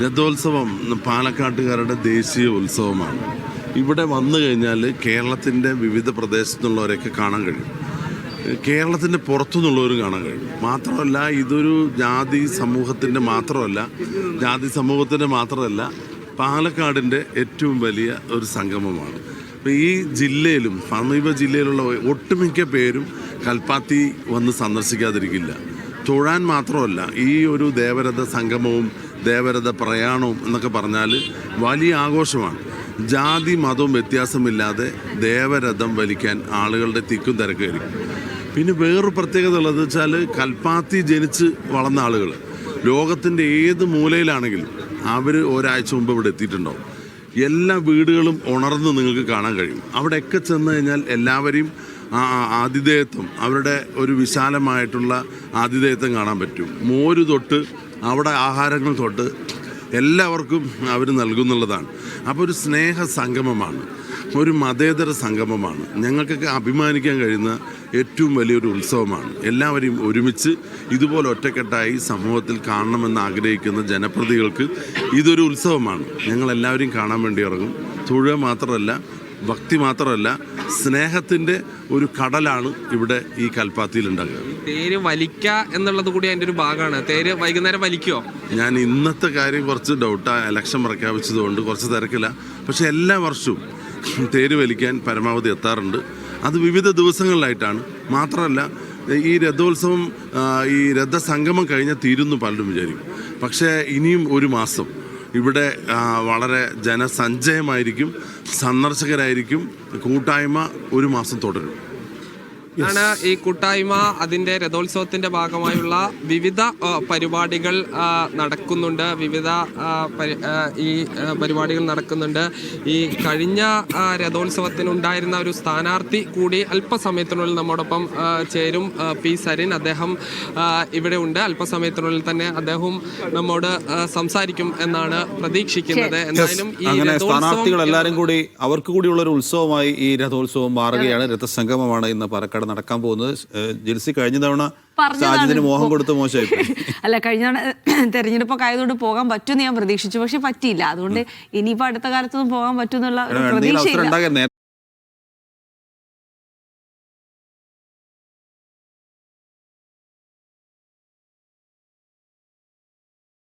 രഥോത്സവം പാലക്കാട്ടുകാരുടെ ദേശീയ ഉത്സവമാണ്. ഇവിടെ വന്നു കഴിഞ്ഞാൽ കേരളത്തിൻ്റെ വിവിധ പ്രദേശത്തുള്ളവരെയൊക്കെ കാണാൻ കഴിയും, കേരളത്തിൻ്റെ പുറത്തുനിന്നുള്ളവരും കാണാൻ കഴിയും. മാത്രമല്ല ഇതൊരു ജാതി സമൂഹത്തിൻ്റെ മാത്രമല്ല പാലക്കാടിൻ്റെ ഏറ്റവും വലിയ ഒരു സംഗമമാണ്. അപ്പോൾ ഈ ജില്ലയിലും സമീപ ജില്ലയിലുള്ള ഒട്ടുമിക്ക പേരും കൽപ്പാത്തി വന്ന് സന്ദർശിക്കാതിരിക്കില്ല. തൊഴാൻ മാത്രമല്ല, ഈ ഒരു ദേവരഥ സംഗമവും ദേവരഥ പ്രയാണവും എന്നൊക്കെ പറഞ്ഞാൽ വലിയ ആഘോഷമാണ്. ജാതി മതവും വ്യത്യാസമില്ലാതെ ദേവരഥം വലിക്കാൻ ആളുകളുടെ തിക്കും തിരക്കായിരിക്കും. പിന്നെ വേറൊരു പ്രത്യേകത ഉള്ളത് വെച്ചാൽ കൽപ്പാത്തി ജനിച്ച് വളർന്ന ആളുകൾ ലോകത്തിൻ്റെ ഏത് മൂലയിലാണെങ്കിലും അവർ ഒരാഴ്ച മുമ്പ് ഇവിടെ എത്തിയിട്ടുണ്ടാവും. എല്ലാ വീടുകളും ഉണർന്ന് നിങ്ങൾക്ക് കാണാൻ കഴിയും. അവിടെയൊക്കെ ചെന്ന് കഴിഞ്ഞാൽ എല്ലാവരെയും ആതിഥേയത്വം, അവരുടെ ഒരു വിശാലമായിട്ടുള്ള ആതിഥേയത്വം കാണാൻ പറ്റും. മോര് തൊട്ട് അവിടെ ആഹാരങ്ങൾ തൊട്ട് എല്ലാവർക്കും അവർ നൽകുന്നുള്ളതാണ്. അപ്പോൾ ഒരു സ്നേഹ സംഗമമാണ്, ഒരു മതേതര സംഗമമാണ്. ഞങ്ങൾക്കൊക്കെ അഭിമാനിക്കാൻ കഴിയുന്ന ഏറ്റവും വലിയൊരു ഉത്സവമാണ്. എല്ലാവരെയും ഒരുമിച്ച് ഇതുപോലെ ഒറ്റക്കെട്ടായി സമൂഹത്തിൽ കാണണമെന്ന് ആഗ്രഹിക്കുന്ന ജനപ്രതികൾക്ക് ഇതൊരു ഉത്സവമാണ്. ഞങ്ങളെല്ലാവരെയും കാണാൻ വേണ്ടി ഇറങ്ങും. തൊഴുക മാത്രമല്ല, ഭക്തി മാത്രമല്ല, സ്നേഹത്തിൻ്റെ ഒരു കടലാണ് ഇവിടെ ഈ കൽപ്പാത്തിയിൽ ഉണ്ടാകുക. തേര് വലിക്കുക എന്നുള്ളത് കൂടി അതിൻ്റെ ഒരു ഭാഗമാണ്. തേര് വൈകുന്നേരം വലിക്കുമോ? ഞാൻ ഇന്നത്തെ കാര്യം കുറച്ച് ഡൗട്ടാണ്. ഇലക്ഷൻ പ്രഖ്യാപിച്ചതുകൊണ്ട് കുറച്ച് തിരക്കില്ല. പക്ഷേ എല്ലാ വർഷവും തേര് വലിക്കാൻ പരമാവധി എത്താറുണ്ട്. അത് വിവിധ ദിവസങ്ങളിലായിട്ടാണ്. മാത്രമല്ല ഈ രഥോത്സവം, ഈ രഥസംഗമം കഴിഞ്ഞാൽ തീരുന്നു പലരും വിചാരിക്കും. പക്ഷേ ഇനിയും ഒരു മാസം ഇവിടെ വളരെ ജനസഞ്ചയമായിരിക്കും, സന്ദർശകരായിരിക്കും. കൂട്ടായ്മ ഒരു മാസം തുടരും. ആണ് ഈ കൂട്ടായ്മ. അതിൻ്റെ രഥോത്സവത്തിൻ്റെ ഭാഗമായുള്ള വിവിധ പരിപാടികൾ നടക്കുന്നുണ്ട്. ഈ പരിപാടികൾ നടക്കുന്നുണ്ട്. ഈ കഴിഞ്ഞ രഥോത്സവത്തിനുണ്ടായിരുന്ന ഒരു സ്ഥാനാർത്ഥി കൂടി അല്പസമയത്തിനുള്ളിൽ നമ്മോടൊപ്പം ചേരും. പി സരിൻ, അദ്ദേഹം ഇവിടെ ഉണ്ട്. അല്പസമയത്തിനുള്ളിൽ തന്നെ അദ്ദേഹം നമ്മോട് സംസാരിക്കും എന്നാണ് പ്രതീക്ഷിക്കുന്നത്. എന്തായാലും ഈ സ്ഥാനാർത്ഥികൾ എല്ലാവരും കൂടി അവർക്ക് കൂടിയുള്ള ഒരു ഉത്സവമായി ഈ രഥോത്സവം മാറുകയാണ്. രഥസംഗമമാണ് ഇന്ന് പാലക്കാട് നടക്കാൻ പോകുന്നത്. ജിൽസി കഴിഞ്ഞ തവണ സാജിദിന് മോഹം കൊടുത്ത് മോശമായി അല്ല, കഴിഞ്ഞ തവണ തെരഞ്ഞെടുപ്പൊക്കെ ആയതുകൊണ്ട് പോകാൻ പറ്റുമെന്ന് ഞാൻ പ്രതീക്ഷിച്ചു, പക്ഷെ പറ്റിയില്ല. അതുകൊണ്ട് ഇനിയിപ്പോ അടുത്ത കാലത്തൊന്നും പോകാൻ പറ്റുമെന്നുള്ള പ്രതീക്ഷയില്ല.